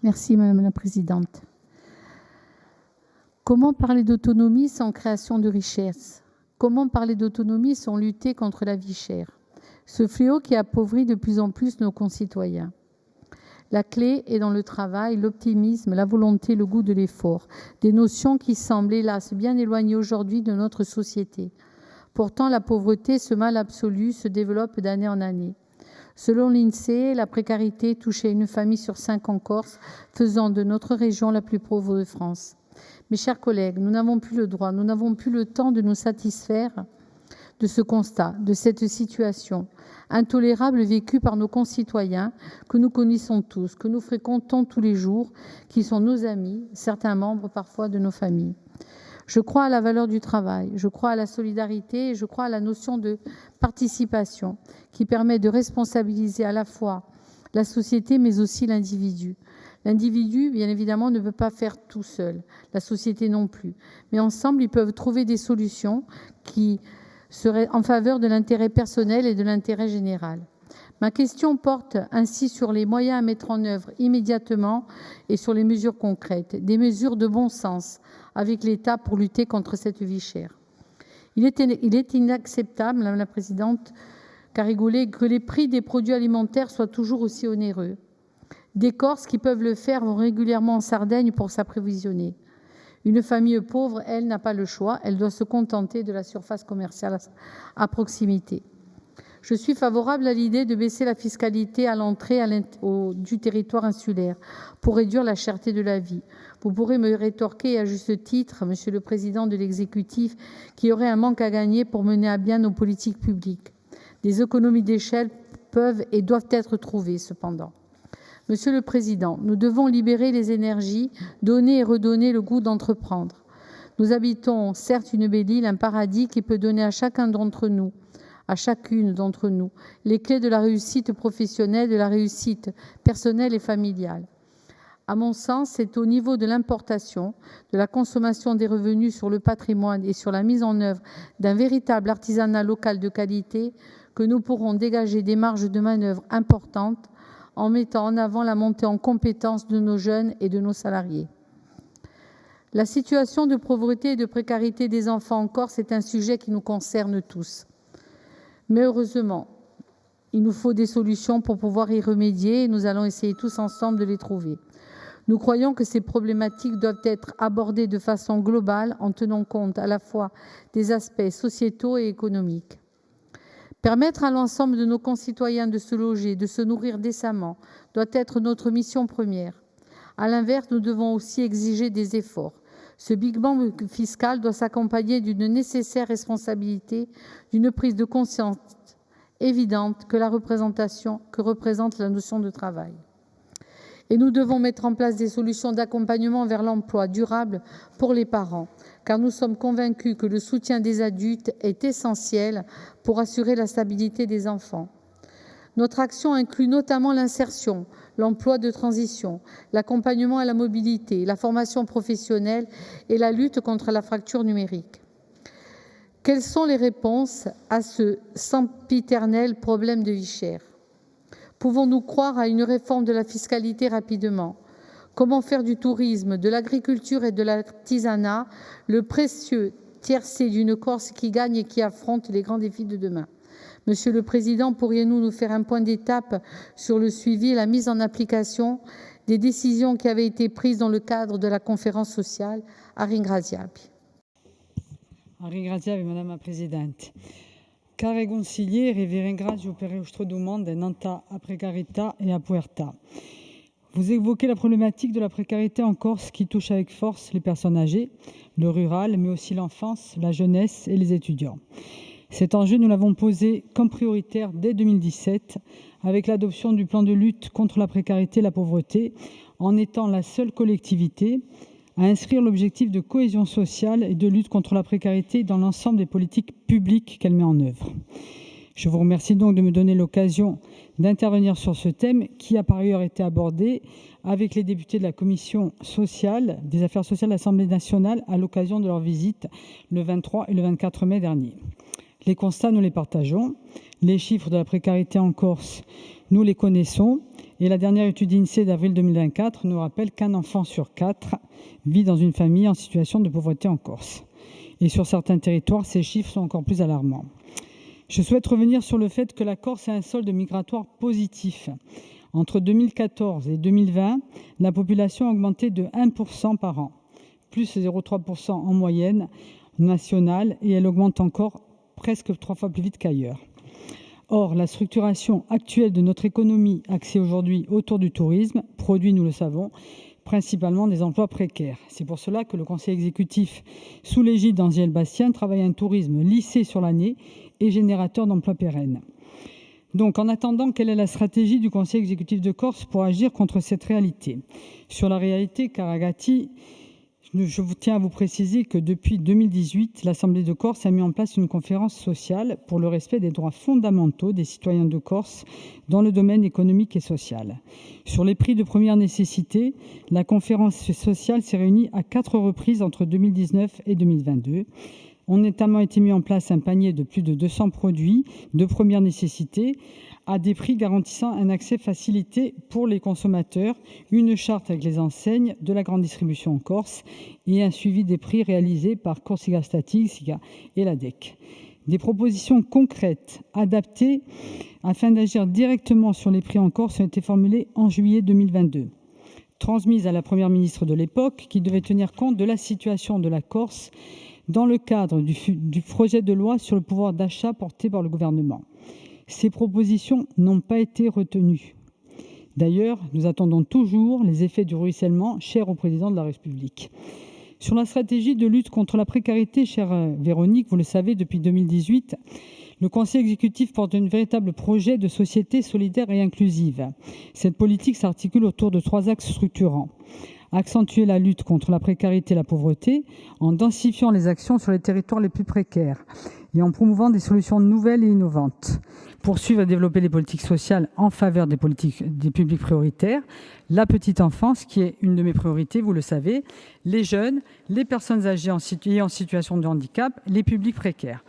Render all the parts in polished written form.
Merci Madame la Présidente. Comment parler d'autonomie sans création de richesse? Comment parler d'autonomie sans lutter contre la vie chère? Ce fléau qui appauvrit de plus en plus nos concitoyens. La clé est dans le travail, l'optimisme, la volonté, le goût de l'effort, des notions qui semblent hélas bien éloignées aujourd'hui de notre société. Pourtant, la pauvreté, ce mal absolu, se développe d'année en année. Selon l'INSEE, la précarité touchait une famille sur 5 en Corse, faisant de notre région la plus pauvre de France. Mes chers collègues, nous n'avons plus le droit, nous n'avons plus le temps de nous satisfaire de ce constat, de cette situation intolérable vécue par nos concitoyens que nous connaissons tous, que nous fréquentons tous les jours, qui sont nos amis, certains membres parfois de nos familles. Je crois à la valeur du travail, je crois à la solidarité et je crois à la notion de participation qui permet de responsabiliser à la fois la société mais aussi l'individu. L'individu, bien évidemment, ne peut pas faire tout seul, la société non plus. Mais ensemble, ils peuvent trouver des solutions qui seraient en faveur de l'intérêt personnel et de l'intérêt général. Ma question porte ainsi sur les moyens à mettre en œuvre immédiatement et sur les mesures concrètes, des mesures de bon sens avec l'État pour lutter contre cette vie chère. Il est inacceptable, Madame la Présidente Carigoulet, que les prix des produits alimentaires soient toujours aussi onéreux. Des Corses qui peuvent le faire vont régulièrement en Sardaigne pour s'approvisionner. Une famille pauvre, elle, n'a pas le choix. Elle doit se contenter de la surface commerciale à proximité. Je suis favorable à l'idée de baisser la fiscalité à l'entrée du territoire insulaire pour réduire la cherté de la vie. Vous pourrez me rétorquer à juste titre, Monsieur le Président de l'exécutif, qu'il y aurait un manque à gagner pour mener à bien nos politiques publiques. Des économies d'échelle peuvent et doivent être trouvées cependant. Monsieur le Président, nous devons libérer les énergies, donner et redonner le goût d'entreprendre. Nous habitons certes une belle île, un paradis qui peut donner à chacun d'entre nous, à chacune d'entre nous, les clés de la réussite professionnelle, de la réussite personnelle et familiale. À mon sens, c'est au niveau de l'importation, de la consommation des revenus sur le patrimoine et sur la mise en œuvre d'un véritable artisanat local de qualité que nous pourrons dégager des marges de manœuvre importantes en mettant en avant la montée en compétences de nos jeunes et de nos salariés. La situation de pauvreté et de précarité des enfants en Corse est un sujet qui nous concerne tous. Mais heureusement, il nous faut des solutions pour pouvoir y remédier et nous allons essayer tous ensemble de les trouver. Nous croyons que ces problématiques doivent être abordées de façon globale en tenant compte à la fois des aspects sociétaux et économiques. Permettre à l'ensemble de nos concitoyens de se loger, de se nourrir décemment, doit être notre mission première. À l'inverse, nous devons aussi exiger des efforts. Ce Big Bang fiscal doit s'accompagner d'une nécessaire responsabilité, d'une prise de conscience évidente que représente la notion de travail. Et nous devons mettre en place des solutions d'accompagnement vers l'emploi durable pour les parents, car nous sommes convaincus que le soutien des adultes est essentiel pour assurer la stabilité des enfants. Notre action inclut notamment l'insertion, l'emploi de transition, l'accompagnement à la mobilité, la formation professionnelle et la lutte contre la fracture numérique. Quelles sont les réponses à ce sempiternel problème de vie chère? Pouvons-nous croire à une réforme de la fiscalité rapidement? Comment faire du tourisme, de l'agriculture et de l'artisanat le précieux tiercé d'une Corse qui gagne et qui affronte les grands défis de demain? Monsieur le Président, pourriez-vous nous faire un point d'étape sur le suivi et la mise en application des décisions qui avaient été prises dans le cadre de la conférence sociale à Ringraziabi? Ringraziabi, Madame la Presidente. Care consiglieri, vi ringrazio per le vostre domande nata a precarità e a puertà. Vous évoquez la problématique de la précarité en Corse qui touche avec force les personnes âgées, le rural, mais aussi l'enfance, la jeunesse et les étudiants. Cet enjeu, nous l'avons posé comme prioritaire dès 2017 avec l'adoption du plan de lutte contre la précarité et la pauvreté, en étant la seule collectivité à inscrire l'objectif de cohésion sociale et de lutte contre la précarité dans l'ensemble des politiques publiques qu'elle met en œuvre. Je vous remercie donc de me donner l'occasion d'intervenir sur ce thème qui a par ailleurs été abordé avec les députés de la Commission sociale, des affaires sociales de l'Assemblée nationale à l'occasion de leur visite le 23 et le 24 mai dernier. Les constats, nous les partageons. Les chiffres de la précarité en Corse, nous les connaissons Et la dernière étude INSEE d'avril 2024 nous rappelle qu'un enfant sur 4 vit dans une famille en situation de pauvreté en Corse. Et sur certains territoires, ces chiffres sont encore plus alarmants. Je souhaite revenir sur le fait que la Corse a un solde migratoire positif. Entre 2014 et 2020, la population a augmenté de 1% par an, plus 0,3% en moyenne nationale, et elle augmente encore presque 3 fois plus vite qu'ailleurs. Or, la structuration actuelle de notre économie, axée aujourd'hui autour du tourisme, produit, nous le savons, principalement des emplois précaires. C'est pour cela que le Conseil exécutif, sous l'égide d'Angèle Bastien, travaille à un tourisme lissé sur l'année et générateur d'emplois pérennes. Donc, en attendant, quelle est la stratégie du Conseil exécutif de Corse pour agir contre cette réalité ? Sur la réalité, Caragati, je tiens à vous préciser que depuis 2018, l'Assemblée de Corse a mis en place une conférence sociale pour le respect des droits fondamentaux des citoyens de Corse dans le domaine économique et social. Sur les prix de première nécessité, la conférence sociale s'est réunie à 4 reprises entre 2019 et 2022. On a notamment été mis en place un panier de plus de 200 produits de première nécessité à des prix garantissant un accès facilité pour les consommateurs, une charte avec les enseignes de la grande distribution en Corse et un suivi des prix réalisé par Corsica Statistica et l'ADEC. Des propositions concrètes, adaptées, afin d'agir directement sur les prix en Corse ont été formulées en juillet 2022. Transmises à la Première ministre de l'époque, qui devait tenir compte de la situation de la Corse dans le cadre du projet de loi sur le pouvoir d'achat porté par le gouvernement. Ces propositions n'ont pas été retenues. D'ailleurs, nous attendons toujours les effets du ruissellement cher au président de la République. Sur la stratégie de lutte contre la précarité, chère Véronique, vous le savez, depuis 2018, le Conseil exécutif porte un véritable projet de société solidaire et inclusive. Cette politique s'articule autour de 3 axes structurants. Accentuer la lutte contre la précarité et la pauvreté en densifiant les actions sur les territoires les plus précaires et en promouvant des solutions nouvelles et innovantes. Poursuivre et développer les politiques sociales en faveur des publics prioritaires, la petite enfance, qui est une de mes priorités, vous le savez, les jeunes, les personnes âgées en situation de handicap, les publics précaires.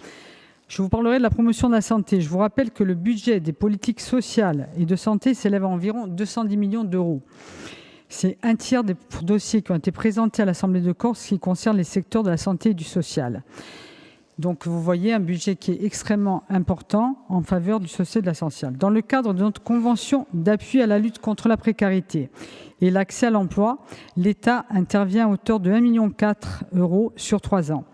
Je vous parlerai de la promotion de la santé. Je vous rappelle que le budget des politiques sociales et de santé s'élève à environ 210 millions d'euros. C'est un tiers des dossiers qui ont été présentés à l'Assemblée de Corse qui concernent les secteurs de la santé et du social. Donc, vous voyez un budget qui est extrêmement important en faveur du social et de l'essentiel. Dans le cadre de notre convention d'appui à la lutte contre la précarité et l'accès à l'emploi, l'État intervient à hauteur de 1,4 million d'euros sur 3 ans.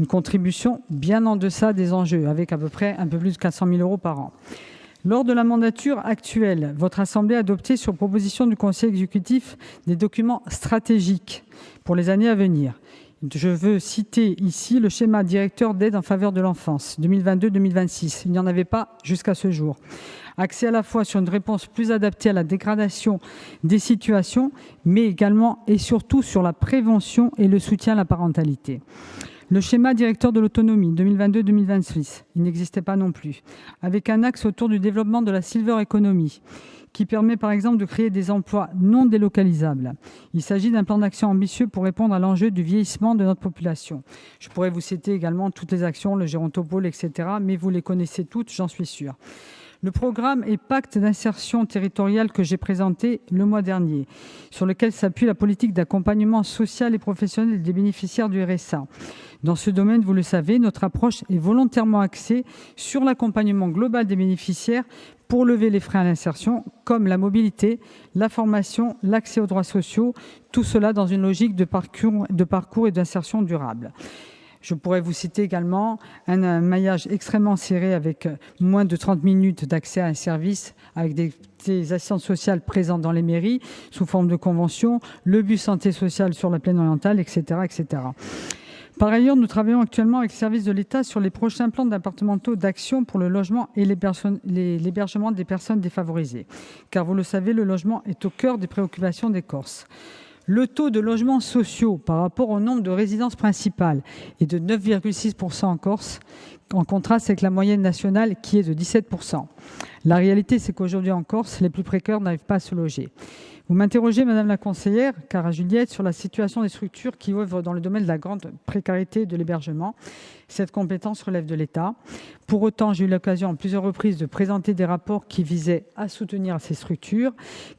Une contribution bien en deçà des enjeux, avec à peu près un peu plus de 400 000 euros par an. Lors de la mandature actuelle, votre Assemblée a adopté sur proposition du Conseil exécutif des documents stratégiques pour les années à venir. Je veux citer ici le schéma directeur d'aide en faveur de l'enfance 2022-2026. Il n'y en avait pas jusqu'à ce jour. Axé à la fois sur une réponse plus adaptée à la dégradation des situations, mais également et surtout sur la prévention et le soutien à la parentalité. Le schéma directeur de l'autonomie 2022-2026, il n'existait pas non plus, avec un axe autour du développement de la silver economy, qui permet par exemple de créer des emplois non délocalisables. Il s'agit d'un plan d'action ambitieux pour répondre à l'enjeu du vieillissement de notre population. Je pourrais vous citer également toutes les actions, le gérontopole, etc., mais vous les connaissez toutes, j'en suis sûre. Le programme et pacte d'insertion territoriale que j'ai présenté le mois dernier, sur lequel s'appuie la politique d'accompagnement social et professionnel des bénéficiaires du RSA. Dans ce domaine, vous le savez, notre approche est volontairement axée sur l'accompagnement global des bénéficiaires pour lever les freins à l'insertion, comme la mobilité, la formation, l'accès aux droits sociaux, tout cela dans une logique de parcours et d'insertion durable. Je pourrais vous citer également un maillage extrêmement serré avec moins de 30 minutes d'accès à un service, avec des assistantes sociales présentes dans les mairies sous forme de convention, le bus santé sociale sur la plaine orientale, etc., etc. Par ailleurs, nous travaillons actuellement avec les services de l'État sur les prochains plans départementaux d'action pour le logement et l'hébergement des personnes défavorisées. Car vous le savez, le logement est au cœur des préoccupations des Corses. Le taux de logements sociaux par rapport au nombre de résidences principales est de 9,6% en Corse, en contraste avec la moyenne nationale qui est de 17%. La réalité, c'est qu'aujourd'hui en Corse, les plus précaires n'arrivent pas à se loger. Vous m'interrogez, Madame la conseillère Cara Juliette, sur la situation des structures qui œuvrent dans le domaine de la grande précarité de l'hébergement. Cette compétence relève de l'État. Pour autant, j'ai eu l'occasion en plusieurs reprises de présenter des rapports qui visaient à soutenir ces structures,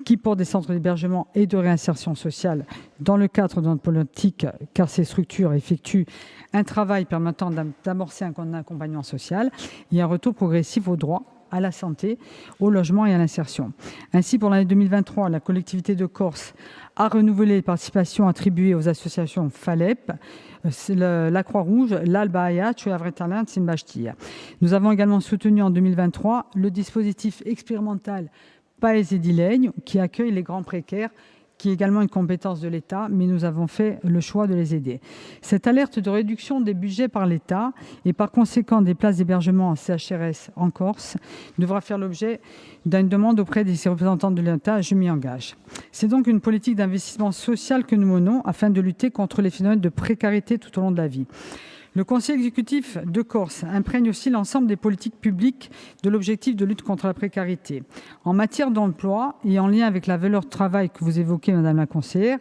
qui portent des centres d'hébergement et de réinsertion sociale dans le cadre de notre politique, car ces structures effectuent un travail permettant d'amorcer un accompagnement social et un retour progressif aux droits, à la santé, au logement et à l'insertion. Ainsi, pour l'année 2023, la collectivité de Corse a renouvelé les participations attribuées aux associations FALEP, la Croix-Rouge, l'Albaaya, Avretalin, Simbastia. Nous avons également soutenu en 2023 le dispositif expérimental Paese di Legno qui accueille les grands précaires, qui est également une compétence de l'État, mais nous avons fait le choix de les aider. Cette alerte de réduction des budgets par l'État et par conséquent des places d'hébergement en CHRS en Corse devra faire l'objet d'une demande auprès des représentants de l'État. Je m'y engage. C'est donc une politique d'investissement social que nous menons afin de lutter contre les phénomènes de précarité tout au long de la vie. Le Conseil exécutif de Corse imprègne aussi l'ensemble des politiques publiques de l'objectif de lutte contre la précarité. En matière d'emploi et en lien avec la valeur de travail que vous évoquez, Madame la conseillère,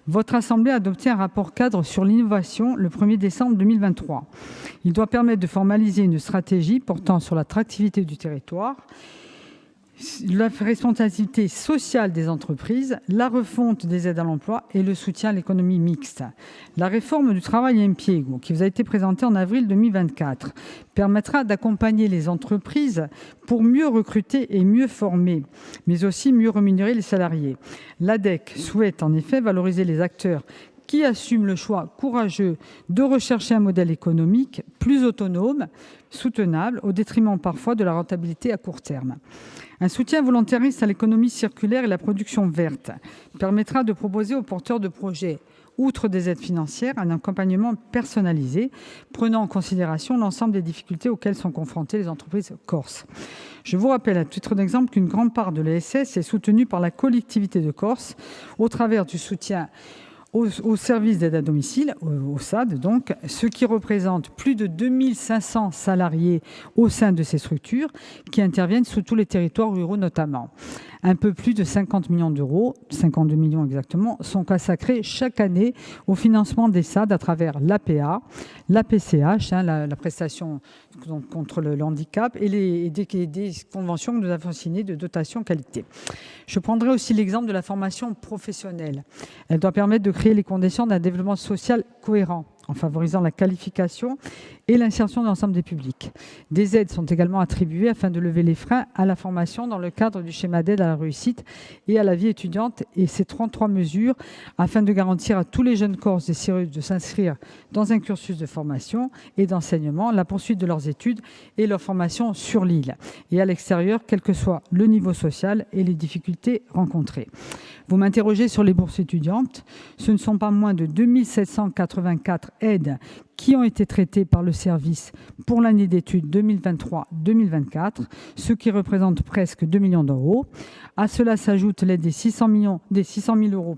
votre Assemblée a adopté un rapport cadre sur l'innovation le 1er décembre 2023. Il doit permettre de formaliser une stratégie portant sur l'attractivité du territoire, la responsabilité sociale des entreprises, la refonte des aides à l'emploi et le soutien à l'économie mixte. La réforme du travail impiego, qui vous a été présentée en avril 2024, permettra d'accompagner les entreprises pour mieux recruter et mieux former, mais aussi mieux rémunérer les salariés. L'ADEC souhaite en effet valoriser les acteurs qui assument le choix courageux de rechercher un modèle économique plus autonome, soutenable, au détriment parfois de la rentabilité à court terme. Un soutien volontariste à l'économie circulaire et la production verte permettra de proposer aux porteurs de projets, outre des aides financières, un accompagnement personnalisé, prenant en considération l'ensemble des difficultés auxquelles sont confrontées les entreprises corses. Je vous rappelle à titre d'exemple qu'une grande part de l'ESS est soutenue par la collectivité de Corse au travers du soutien au service d'aide à domicile, au SAD donc, ce qui représente plus de 2500 salariés au sein de ces structures qui interviennent sur tous les territoires ruraux notamment. Un peu plus de 50 millions d'euros, 52 millions exactement, sont consacrés chaque année au financement des SAD à travers l'APA, la PCH, la prestation contre le handicap, et des conventions que nous avons signées de dotation qualité. Je prendrai aussi l'exemple de la formation professionnelle. Elle doit permettre de créer les conditions d'un développement social cohérent en favorisant la qualification et l'insertion de l'ensemble des publics. Des aides sont également attribuées afin de lever les freins à la formation dans le cadre du schéma d'aide à la réussite et à la vie étudiante. Et ces 33 mesures afin de garantir à tous les jeunes Corses désireux de s'inscrire dans un cursus de formation et d'enseignement la poursuite de leurs études et leur formation sur l'île et à l'extérieur, quel que soit le niveau social et les difficultés rencontrées. Vous m'interrogez sur les bourses étudiantes. Ce ne sont pas moins de 2784 aides qui ont été traitées par le service pour l'année d'études 2023-2024, ce qui représente presque 2 millions d'euros. À cela s'ajoute l'aide des 600 000 euros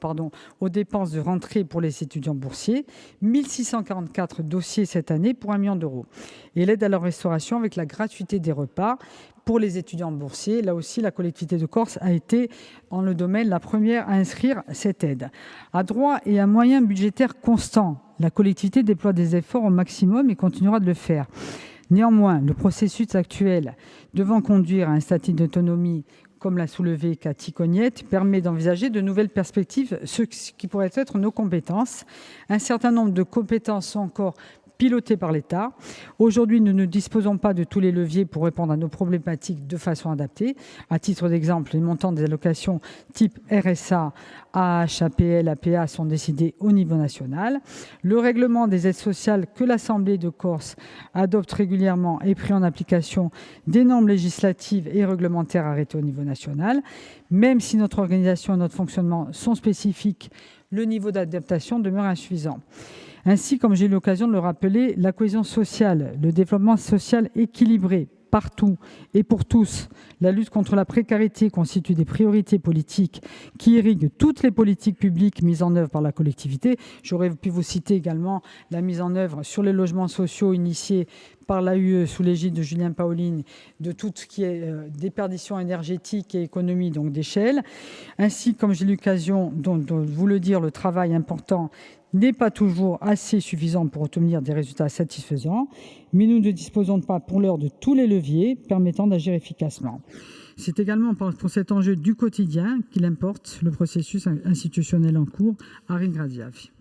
aux dépenses de rentrée pour les étudiants boursiers, 1644 dossiers cette année pour 1 million d'euros. Et l'aide à la restauration avec la gratuité des repas pour les étudiants boursiers. Là aussi, la collectivité de Corse a été, en le domaine, la première à inscrire cette aide. À droit et à moyens budgétaires constants, la collectivité déploie des efforts au maximum et continuera de le faire. Néanmoins, le processus actuel devant conduire à un statut d'autonomie, comme l'a soulevé Cathy Cognette, permet d'envisager de nouvelles perspectives, ce qui pourrait être nos compétences. Un certain nombre de compétences sont encore pilotées par l'État. Aujourd'hui, nous ne disposons pas de tous les leviers pour répondre à nos problématiques de façon adaptée. À titre d'exemple, les montants des allocations type RSA, AH, APL, APA sont décidés au niveau national. Le règlement des aides sociales que l'Assemblée de Corse adopte régulièrement est pris en application des normes législatives et réglementaires arrêtées au niveau national. Même si notre organisation et notre fonctionnement sont spécifiques, le niveau d'adaptation demeure insuffisant. Ainsi, comme j'ai eu l'occasion de le rappeler, la cohésion sociale, le développement social équilibré partout et pour tous. La lutte contre la précarité constitue des priorités politiques qui irriguent toutes les politiques publiques mises en œuvre par la collectivité. J'aurais pu vous citer également la mise en œuvre sur les logements sociaux initiée par l'AUE sous l'égide de Julien Paolini, de tout ce qui est déperdition énergétique et économie donc d'échelle. Ainsi, comme j'ai eu l'occasion de vous le dire, le travail important n'est pas toujours assez suffisant pour obtenir des résultats satisfaisants, mais nous ne disposons pas pour l'heure de tous les leviers permettant d'agir efficacement. C'est également pour cet enjeu du quotidien qu'il importe le processus institutionnel en cours à Rigraziavi.